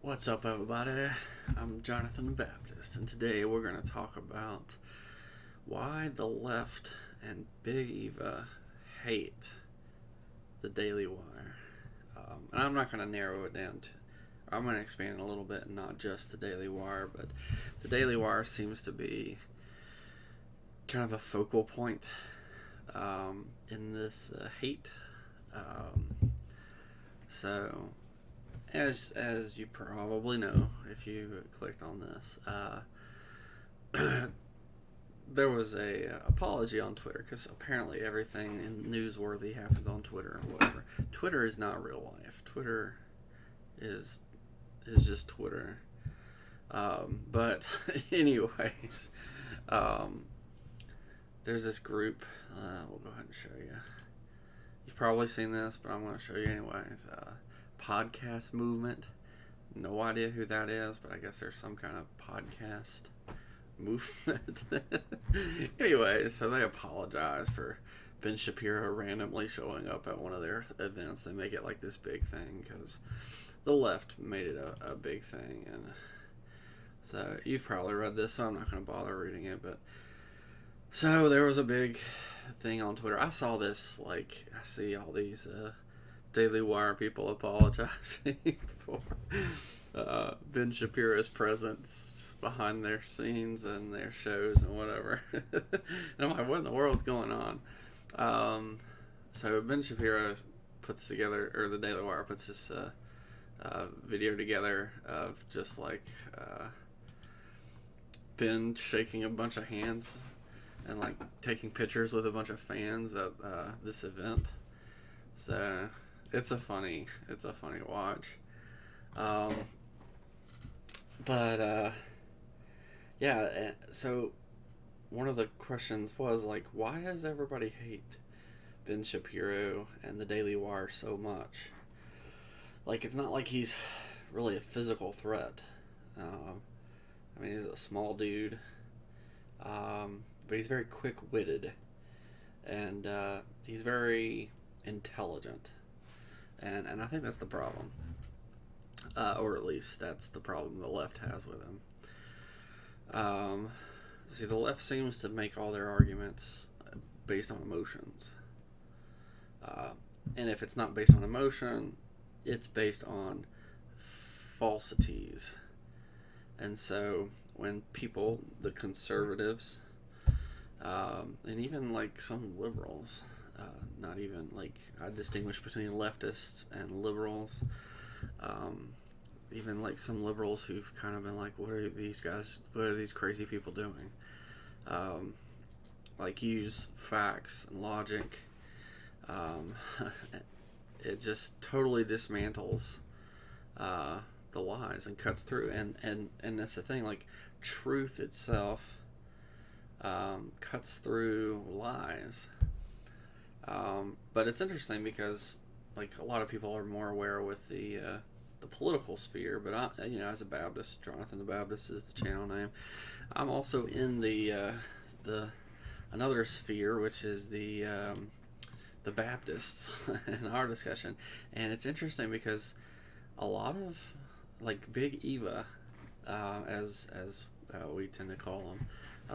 What's up, everybody? I'm Jonathan the Baptist, and today we're going to talk about why the left and Big Eva hate the Daily Wire. And I'm not going to narrow it down to, I'm going to expand a little bit, and not just the Daily Wire, but the Daily Wire seems to be kind of a focal point in this hate. So as you probably know, if you clicked on this, there was a apology on Twitter because apparently everything newsworthy happens on Twitter or whatever. Twitter is not real life. Twitter is just Twitter. But anyways, there's this group. We'll go ahead and show you. You've probably seen this, but I'm going to show you anyways. Podcast movement. No idea who that is, but I guess there's some kind of podcast movement. Anyway, so they apologize for Ben Shapiro randomly showing up at one of their events. They make it like this big thing because the left made it a big thing. And so you've probably read this, so I'm not going to bother reading it. But so there was a big thing on Twitter. I saw this, like, I see all these Daily Wire people apologizing for Ben Shapiro's presence behind their scenes and their shows and whatever. And I'm like, what in the world's going on? So Ben Shapiro puts together, or the Daily Wire puts this video together of just like Ben shaking a bunch of hands and like taking pictures with a bunch of fans at this event. So it's a funny watch. Yeah, so one of the questions was like, why does everybody hate Ben Shapiro and the Daily Wire so much? Like, it's not like he's really a physical threat. I mean, he's a small dude, but he's very quick-witted, and he's very intelligent. And I think that's the problem. Or at least that's the problem the left has with him. See, the left seems to make all their arguments based on emotions. And if it's not based on emotion, it's based on falsities. And so when people, the conservatives, and even like some liberals, not even like, I distinguish between leftists and liberals. Even like some liberals who've kind of been like, what are these crazy people doing? Like, use facts and logic. It just totally dismantles the lies and cuts through. And that's the thing, like, truth itself cuts through lies. But it's interesting because, like, a lot of people are more aware with the political sphere, but I, as a Baptist, Jonathan the Baptist is the channel name. I'm also in the another sphere, which is the Baptists in our discussion, and it's interesting because a lot of, like, Big Eva, as we tend to call them.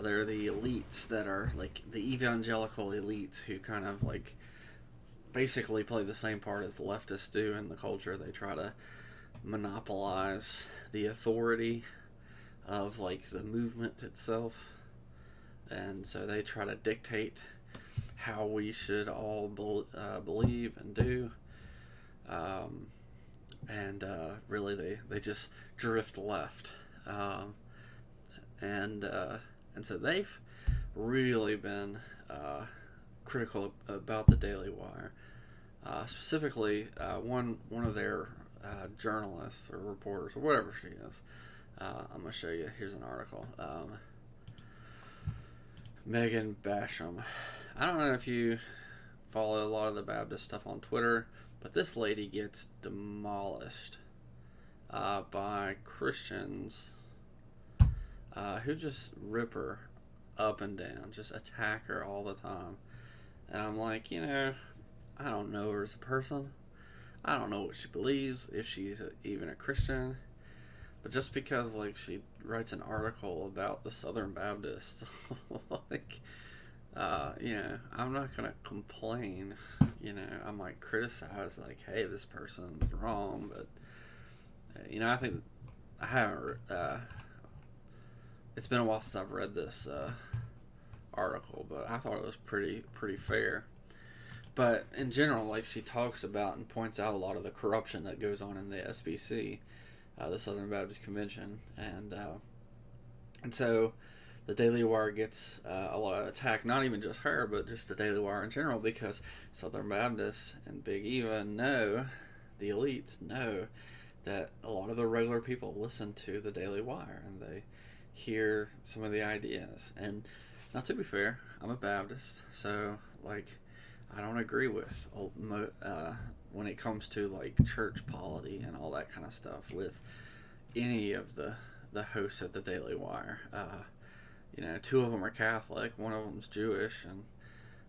They're the elites that are like the evangelical elites who kind of like basically play the same part as leftists do in the culture. They try to monopolize the authority of like the movement itself, and so they try to dictate how we should all believe and do. And really they just drift left. And so they've really been critical about the Daily Wire. Specifically, one of their journalists or reporters or whatever she is. I'm going to show you. Here's an article. Megan Basham. I don't know if you follow a lot of the Baptist stuff on Twitter, but this lady gets demolished by Christians who just rip her up and down, just attack her all the time. And I'm like, I don't know her as a person. I don't know what she believes, if she's even a Christian. But just because like she writes an article about the Southern Baptists, like I'm not gonna complain. I might criticize like, hey, this person's wrong, but I think I haven't. It's been a while since I've read this article, but I thought it was pretty fair. But in general, like she talks about and points out a lot of the corruption that goes on in the SBC, the Southern Baptist Convention, and so the Daily Wire gets a lot of attack. Not even just her, but just the Daily Wire in general, because Southern Baptists and Big Eva know, the elites know, that a lot of the regular people listen to the Daily Wire and they hear some of the ideas. And now, to be fair, I'm a Baptist, so like I don't agree with when it comes to like church polity and all that kind of stuff with any of the hosts at the Daily Wire. Two of them are Catholic, one of them's Jewish, and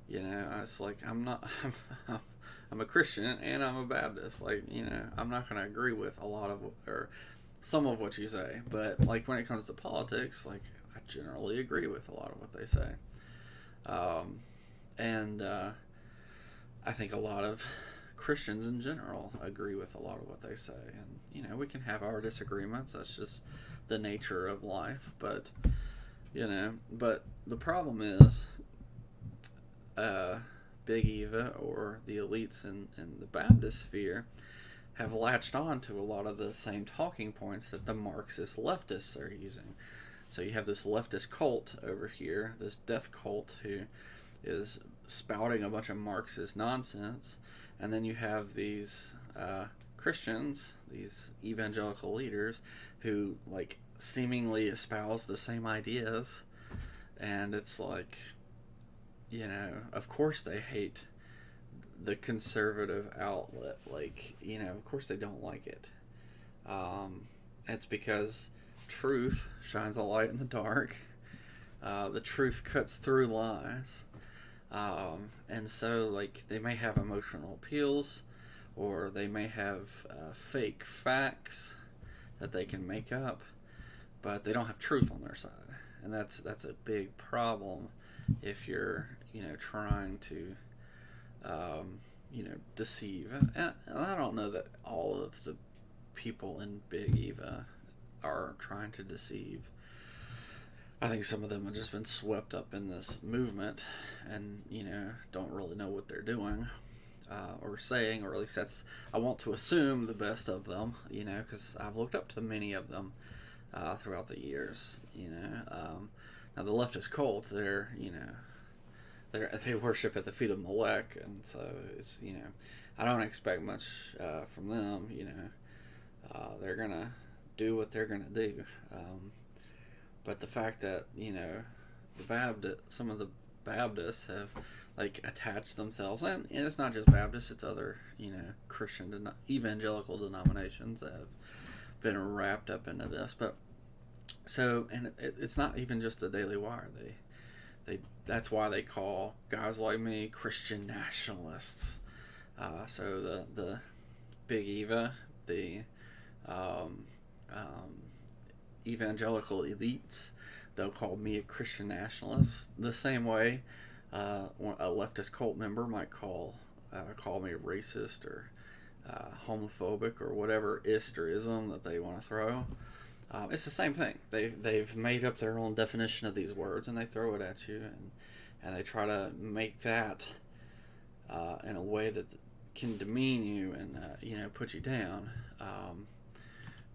it's like I'm a Christian and I'm a Baptist. Like, I'm not going to agree with a lot of or some of what you say, but like when it comes to politics, like I generally agree with a lot of what they say. And I think a lot of Christians in general agree with a lot of what they say, and we can have our disagreements. That's just the nature of life, but the problem is Big Eva or the elites in the Baptist sphere have latched on to a lot of the same talking points that the Marxist leftists are using. So you have this leftist cult over here, this death cult, who is spouting a bunch of Marxist nonsense, and then you have these Christians, these evangelical leaders, who like seemingly espouse the same ideas, and it's like, of course they hate the conservative outlet. Like, of course they don't like it. It's because truth shines a light in the dark. The truth cuts through lies. And so, like, they may have emotional appeals, or they may have fake facts that they can make up, but they don't have truth on their side. And that's a big problem if you're, trying to, deceive. And I don't know that all of the people in Big Eva are trying to deceive. I think some of them have just been swept up in this movement and, don't really know what they're doing or saying, or at least I want to assume the best of them, because I've looked up to many of them throughout the years, Now the leftist cult, they worship at the feet of Molech, and so it's, I don't expect much from them, they're going to do what they're going to do. But the fact that, some of the Baptists have like attached themselves, and it's not just Baptists, it's other, Christian evangelical denominations that have been wrapped up into this. But so, and it's not even just the Daily Wire. That's why they call guys like me Christian nationalists. So the Big Eva, the evangelical elites, they'll call me a Christian nationalist. The same way a leftist cult member might call me a racist or homophobic or whatever ist or ism that they want to throw. It's the same thing. They've made up their own definition of these words, and they throw it at you, and they try to make that in a way that can demean you and put you down.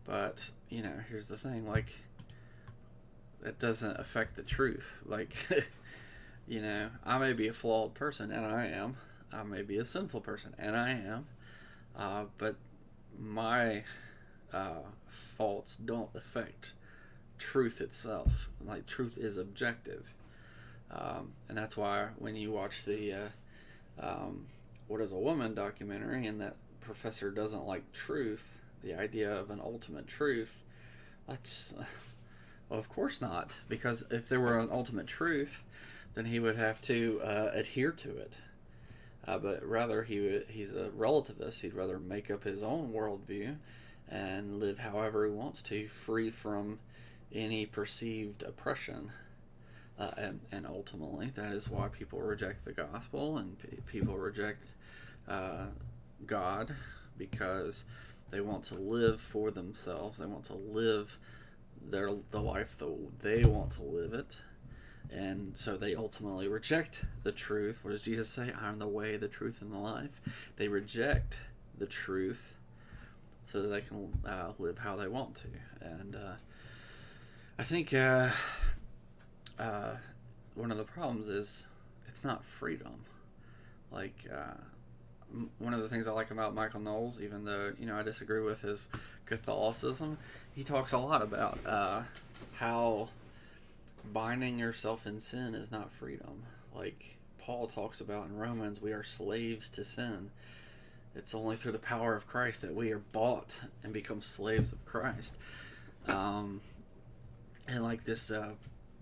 But here's the thing: like, that doesn't affect the truth. Like, I may be a flawed person, and I am. I may be a sinful person, and I am. But my faults don't affect truth itself. Like, truth is objective, and that's why when you watch the What Is a Woman documentary, and that professor doesn't like truth, the idea of an ultimate truth, that's well, of course not, because if there were an ultimate truth, then he would have to adhere to it. But rather, he's a relativist. He'd rather make up his own worldview and live however he wants to, free from any perceived oppression. And ultimately, that is why people reject the gospel, and people reject God, because they want to live for themselves. They want to live the life that they want to live it. And so they ultimately reject the truth. What does Jesus say? I am the way, the truth, and the life. They reject the truth so that they can live how they want to. And I think one of the problems is it's not freedom. Like, one of the things I like about Michael Knowles, even though, I disagree with his Catholicism, he talks a lot about how binding yourself in sin is not freedom. Like Paul talks about in Romans, we are slaves to sin. It's only through the power of Christ that we are bought and become slaves of Christ. And like this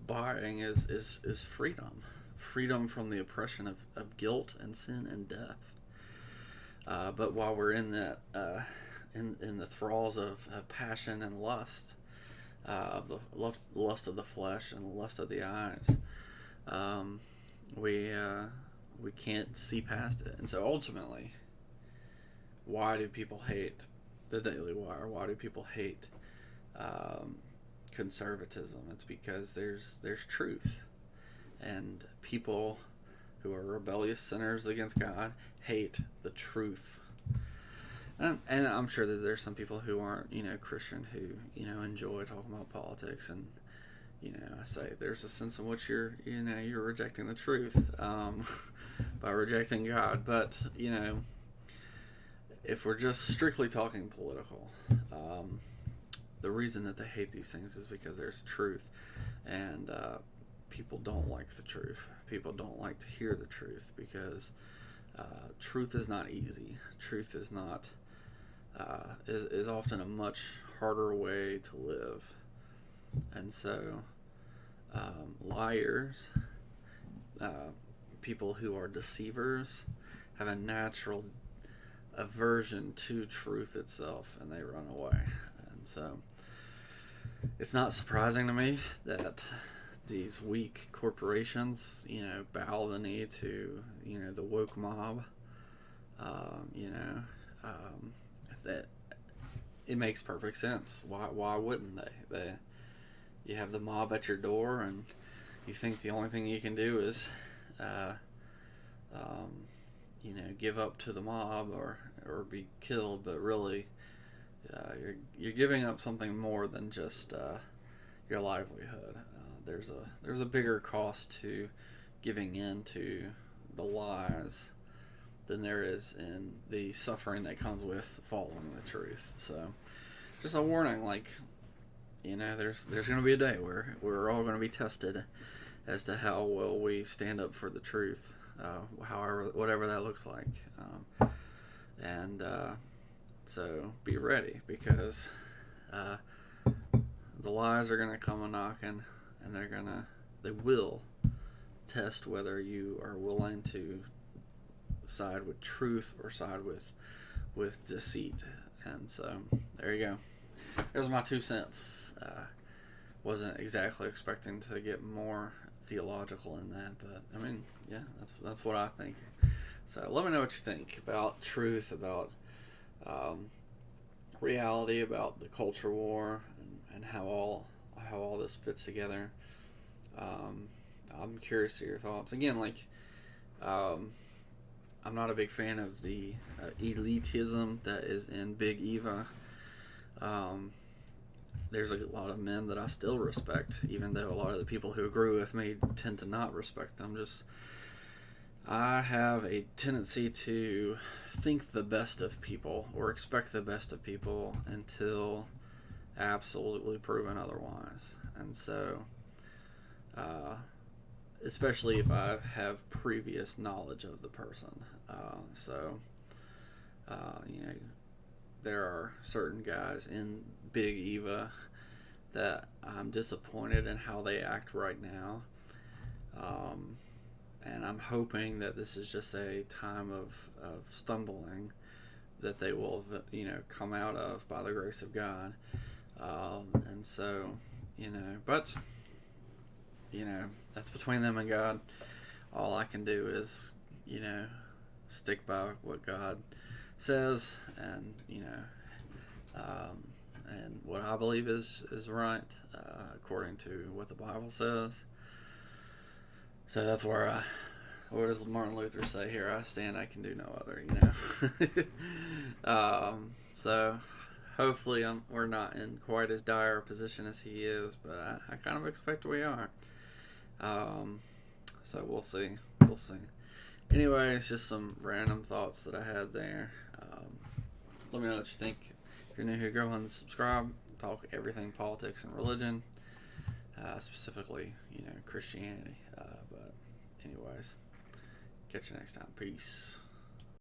buying is freedom. Freedom from the oppression of guilt and sin and death. But while we're in that, in the thralls of passion and lust, of the lust of the flesh and the lust of the eyes, we can't see past it. And so ultimately, why do people hate the Daily Wire? Why do people hate conservatism? It's because there's truth, and people who are rebellious sinners against God hate the truth. And I'm sure that there's some people who aren't, Christian, who, enjoy talking about politics. And, I say there's a sense in which you're rejecting the truth by rejecting God. But, if we're just strictly talking political, the reason that they hate these things is because there's truth. And people don't like the truth. People don't like to hear the truth, because truth is not easy. Truth is not... is often a much harder way to live. And so liars, people who are deceivers, have a natural aversion to truth itself, and they run away. And so it's not surprising to me that these weak corporations, bow the knee to, the woke mob. That it makes perfect sense. Why wouldn't they? You have the mob at your door, and you think the only thing you can do is, give up to the mob or be killed. But really, you're giving up something more than just your livelihood. There's a bigger cost to giving in to the lies than there is in the suffering that comes with following the truth. So, just a warning, there's going to be a day where we're all going to be tested as to how well we stand up for the truth, whatever that looks like. So be ready, because the lies are going to come a knocking, and they will test whether you are willing to side with truth or side with deceit. And so there you go. There's my 2 cents. Wasn't exactly expecting to get more theological in that, but that's what I think. So let me know what you think about truth, about reality, about the culture war, and how all this fits together. I'm curious to your thoughts. Again, I'm not a big fan of the elitism that is in Big Eva. There's a lot of men that I still respect, even though a lot of the people who agree with me tend to not respect them. I have a tendency to think the best of people, or expect the best of people, until absolutely proven otherwise. And so, especially if I have previous knowledge of the person. There are certain guys in Big Eva that I'm disappointed in how they act right now. And I'm hoping that this is just a time of stumbling, that they will, come out of by the grace of God. And so, but, that's between them and God. All I can do is, stick by what God says, and, and what I believe is right, according to what the Bible says. So that's where what does Martin Luther say here? I stand, I can do no other, So hopefully we're not in quite as dire a position as he is, but I kind of expect we are. So we'll see. We'll see. Anyway, it's just some random thoughts that I had there. Let me know what you think. If you're new here, go ahead and subscribe. Talk everything politics and religion, specifically, Christianity. But anyways, catch you next time. Peace.